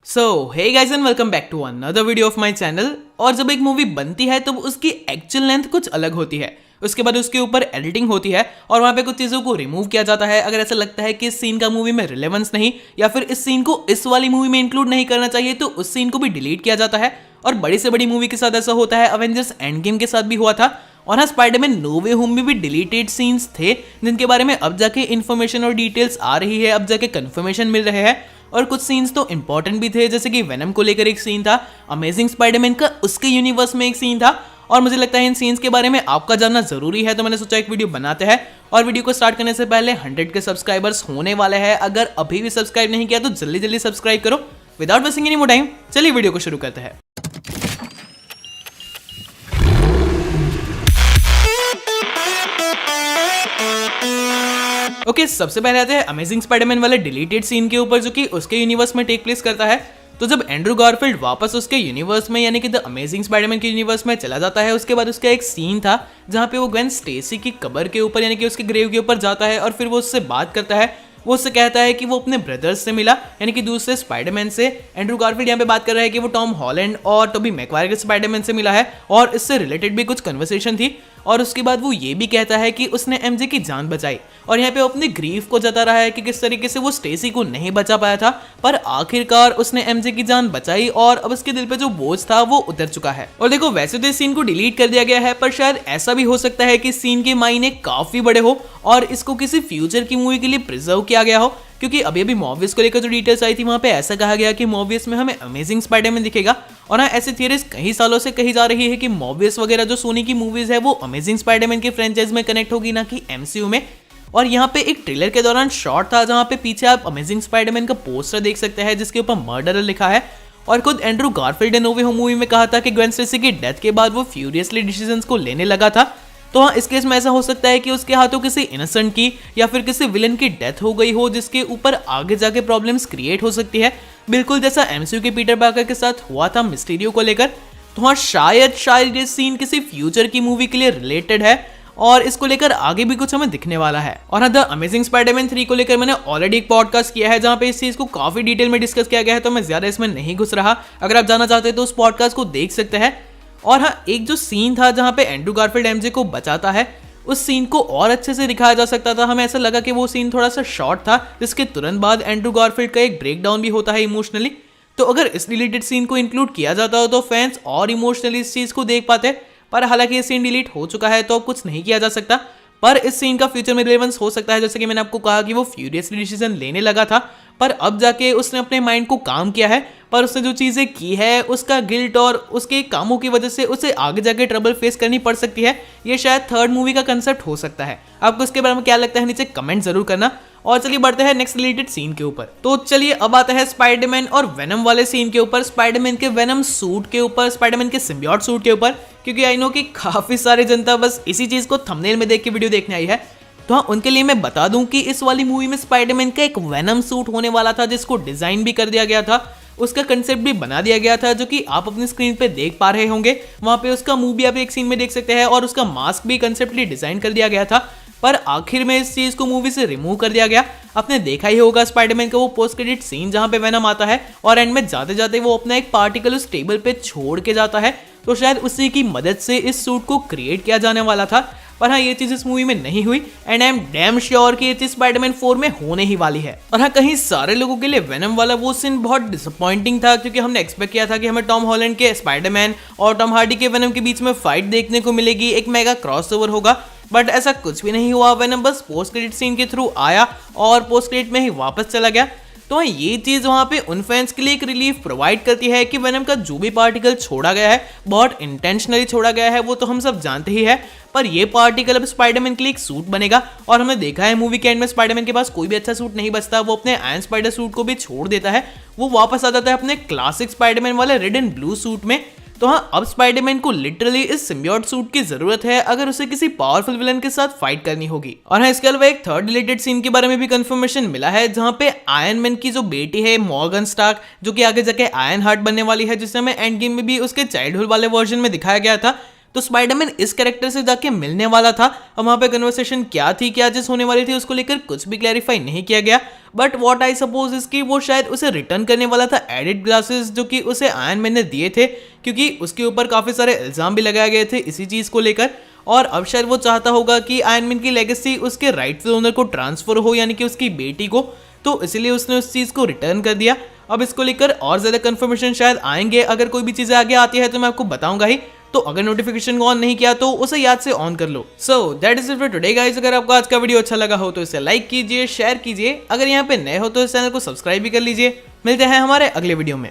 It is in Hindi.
So hey guys and welcome back to another video of my channel. और जब एक मूवी बनती है तो उसकी एक्चुअल लेंथ कुछ अलग होती है, उसके बाद उसके ऊपर एडिटिंग होती है और वहाँ पे कुछ चीज़ों को रिमूव किया जाता है अगर ऐसा लगता है कि इस सीन का मूवी में रिलेवेंस नहीं या फिर इस सीन को इस वाली मूवी में इंक्लूड नहीं करना चाहिए तो उस सीन को भी डिलीट किया जाता है। और बड़ी से बड़ी मूवी के साथ ऐसा होता है, अवेंजर्स एंड गेम के साथ भी हुआ था। और हाँ, स्पाइडरमैन नो वे होम में भी डिलीटेड सीन्स थे जिनके बारे में अब जाके इन्फॉर्मेशन और डिटेल्स आ रही है, अब जाके कंफर्मेशन मिल रहे हैं। और कुछ सीन्स तो इंपॉर्टेंट भी थे, जैसे कि वेनम को लेकर एक सीन था, अमेजिंग स्पाइडरमैन का उसके यूनिवर्स में एक सीन था। और मुझे लगता है इन सीन्स के बारे में आपका जानना जरूरी है, तो मैंने सोचा एक वीडियो बनाते हैं। और वीडियो को स्टार्ट करने से पहले 100 के सब्सक्राइबर्स होने वाले हैं, अगर अभी भी सब्सक्राइब नहीं किया तो जल्दी जल्दी सब्सक्राइब करो। Without wasting any more time, चलिए वीडियो को शुरू करते हैं। ओके, सबसे पहले आते हैं अमेजिंग स्पाइडरमैन वाले डिलीटेड सीन के ऊपर, जो कि उसके यूनिवर्स में टेक प्लेस करता है। तो जब एंड्रू गारफील्ड वापस उसके यूनिवर्स में यानी कि द अमेजिंग स्पाइडरमैन के यूनिवर्स में चला जाता है, उसके बाद उसका एक सीन था जहाँ पे वो ग्वेन स्टेसी की कब्र के ऊपर यानी कि उसके ग्रेव के ऊपर जाता है और फिर वो उससे बात करता है। वो उससे कहता है कि वो अपने ब्रदर्स से मिला यानी कि दूसरे स्पाइडरमैन से। एंड्रू गारफील्ड यहाँ पे बात कर रहा है कि वो टॉम हॉलैंड और टोबी मैगवायर के स्पाइडरमैन से मिला है और इससे रिलेटेड भी कुछ कन्वर्सेशन थी। और उसके बाद वो ये भी कहता है कि उसने एमजे की जान बचाई और यहाँ पे अपने ग्रीफ को जता रहा है कि किस तरीके से वो स्टेसी को नहीं बचा पाया था, पर आखिरकार उसने एमजे की जान बचाई और अब उसके दिल पे जो बोझ था वो उतर चुका है। और देखो, वैसे तो इस सीन को डिलीट कर दिया गया है, पर शायद ऐसा भी हो सकता है कि सीन के मायने काफी बड़े हो और इसको किसी फ्यूचर की मूवी के लिए प्रिजर्व किया गया हो, क्योंकि अभी मॉर्बियस को लेकर जो डिटेल्स आई थी वहां पे ऐसा कहा गया कि मॉर्बियस में हमें अमेजिंग स्पाइडरमैन दिखेगा। और हाँ, ऐसी थियरीज कई सालों से कही जा रही है कि मॉर्बियस वगैरह जो सोनी की मूवीज है वो अमेजिंग स्पाइडरमैन के फ्रेंचाइज में कनेक्ट होगी, ना कि एमसीयू में। और यहाँ पे एक ट्रेलर के दौरान शॉट था जहाँ पे पीछे आप अमेजिंग स्पाइडरमैन का पोस्टर देख सकते हैं जिसके ऊपर मर्डरर लिखा है। और खुद एंड्रू गारफील्ड ने नो वे होम मूवी में कहा था कि ग्वेन स्टेसी की डेथ के बाद वो फ्यूरियसली डिसीजंस को लेने लगा था। तो हाँ, इस केस में ऐसा हो सकता है कि उसके हाथों किसी इनोसेंट की या फिर किसी विलन की डेथ हो गई हो, जिसके ऊपर आगे जाके प्रॉब्लम्स क्रिएट हो सकती है, बिल्कुल जैसा एमसीयू के पीटर पार्कर के साथ हुआ था मिस्टीरियो को लेकर। तो हाँ, शायद ये सीन किसी फ्यूचर की मूवी के लिए रिलेटेड है और इसको लेकर आगे भी कुछ हमें दिखने वाला है। और हाँ, द अमेजिंग स्पाइडरमैन 3 को लेकर मैंने ऑलरेडी एक पॉडकास्ट किया है जहाँ पे इस चीज को काफी डिटेल में डिस्कस किया गया है, तो मैं ज्यादा इसमें नहीं घुस रहा। अगर आप जानना चाहते हैं तो उस पॉडकास्ट को देख सकते हैं। और हाँ, एक जो सीन था जहाँ पे एंड्रू गारफील्ड एमजे को बचाता है, उस सीन को और अच्छे से दिखाया जा सकता था। हमें ऐसा लगा कि वो सीन थोड़ा सा शॉर्ट था, जिसके तुरंत बाद एंड्रू गारफील्ड का एक ब्रेकडाउन भी होता है इमोशनली। तो अगर इस रिलेटेड सीन को इंक्लूड किया जाता हो तो फैंस और इमोशनली इस चीज को देख पाते, पर हालांकि ये सीन डिलीट हो चुका है तो कुछ नहीं किया जा सकता। पर इस सीन का फ्यूचर में रिलेवेंस हो सकता है, जैसे कि मैंने आपको कहा कि वो फ्यूरियसली डिसीजन लेने लगा था, पर अब जाके उसने अपने माइंड को काम किया है, पर उसने जो चीज़ें की है उसका गिल्ट और उसके कामों की वजह से उसे आगे जाके ट्रबल फेस करनी पड़ सकती है। ये शायद थर्ड मूवी का कंसेप्ट हो सकता है। आपको इसके बारे में क्या लगता है नीचे कमेंट जरूर करना। और चलिए बढ़ते हैं नेक्स्ट रिलेटेड सीन के ऊपर। तो चलिए अब आता है स्पाइडरमैन और वेनम वाले सीन के ऊपर, स्पाइडरमैन के वेनम सूट के ऊपर, स्पाइडरमैन के सिम्बियोट सूट के ऊपर, क्योंकि आई नो कि काफी सारी जनता बस इसी चीज को थंबनेल में देख के वीडियो देखने आई है। तो हाँ, उनके लिए मैं बता दूं कि इस वाली मूवी में स्पाइडरमैन का एक वेनम सूट होने वाला था, जिसको डिजाइन भी कर दिया गया था, उसका कंसेप्ट भी बना दिया गया था, जो कि आप अपनी स्क्रीन पे देख पा रहे होंगे। वहां पे उसका मुंह भी आप एक सीन में देख सकते हैं और उसका मास्क भी कंसेप्टली डिजाइन कर दिया गया था, पर आखिर में इस चीज को मूवी से रिमूव कर दिया गया। आपने देखा ही होगा स्पाइडरमैन का वो पोस्ट क्रेडिट सीन जहां पे वेनम आता है और एंड में जाते जाते वो अपना एक पार्टिकल उस टेबल पे छोड़ के जाता है, तो शायद उसी की मदद से इस सूट को क्रिएट किया जाने वाला था। पर हाँ, ये चीज इस मूवी में नहीं हुई and I am damn sure कि ये चीज स्पाइडरमैन 4 में होने ही वाली है। और हाँ, कहीं सारे लोगों के लिए वेनम वाला वो सीन बहुत डिसअपॉइंटिंग था, क्योंकि हमने एक्सपेक्ट किया था कि हमें टॉम हॉलैंड के स्पाइडरमैन और टॉम हार्डी के वेनम के बीच में फाइट देखने को मिलेगी, एक मेगा क्रॉसओवर होगा, बट ऐसा कुछ भी नहीं हुआ। वेनम बस पोस्ट क्रेडिट सीन के थ्रू आया और पोस्ट क्रेडिट में ही वापस चला गया। तो ये चीज वहां पे उन फैंस के लिए एक रिलीफ प्रोवाइड करती है कि वेनम का जो भी पार्टिकल छोड़ा गया है बहुत इंटेंशनली छोड़ा गया है, वो तो हम सब जानते ही है, पर ये पार्टिकल अब स्पाइडरमैन के लिए एक सूट बनेगा। और हमने देखा है मूवी के एंड में स्पाइडरमैन के पास कोई भी अच्छा सूट नहीं बचता, वो अपने आयरन स्पाइडर सूट को भी छोड़ देता है, वो वापस आ जाता है अपने क्लासिक स्पाइडरमैन वाले रेड एंड ब्लू सूट में। तो हाँ, अब स्पाइडरमैन को लिटरली इस सिम्बियोट सूट की जरूरत है अगर उसे किसी पावरफुल विलन के साथ फाइट करनी होगी। और हाँ, इसके अलावा एक थर्ड रिलेटेड सीन के बारे में भी कंफर्मेशन मिला है, जहाँ पे आयरन मैन की जो बेटी है मॉर्गन स्टार्क, जो कि आगे जाके आयरन हार्ट बनने वाली है, जिसे हमें एंड गेम में भी उसके चाइल्डहुड वाले वर्जन में दिखाया गया था, तो स्पाइडरमैन इस कैरेक्टर से जाके मिलने वाला था और वहां पे कन्वर्सेशन क्या थी, क्या चीज होने वाली थी, उसको लेकर कुछ भी क्लैरिफाई नहीं किया गया। बट व्हाट आई सपोज इसकी वो शायद उसे रिटर्न करने वाला था एडिट ग्लासेस जो कि उसे आयरन मैन ने दिए थे, क्योंकि उसके ऊपर काफी सारे इल्जाम भी लगाए गए थे इसी चीज को लेकर। और अब शायद वो चाहता होगा कि आयरन मैन की लेगेसी उसके राइटफुल ओनर को ट्रांसफर हो, यानी कि उसकी बेटी को, तो इसलिए उसने उस चीज को रिटर्न कर दिया। अब इसको लेकर और ज्यादा कंफर्मेशन शायद आएंगे, अगर कोई भी चीजें आगे आती है तो मैं आपको बताऊंगा ही। तो अगर नोटिफिकेशन को ऑन नहीं किया तो उसे याद से ऑन कर लो। So that is it for today guys. अगर आपको आज का वीडियो अच्छा लगा हो तो इसे लाइक कीजिए, शेयर कीजिए, अगर यहाँ पे नए हो तो इस चैनल को सब्सक्राइब भी कर लीजिए। मिलते हैं हमारे अगले वीडियो में।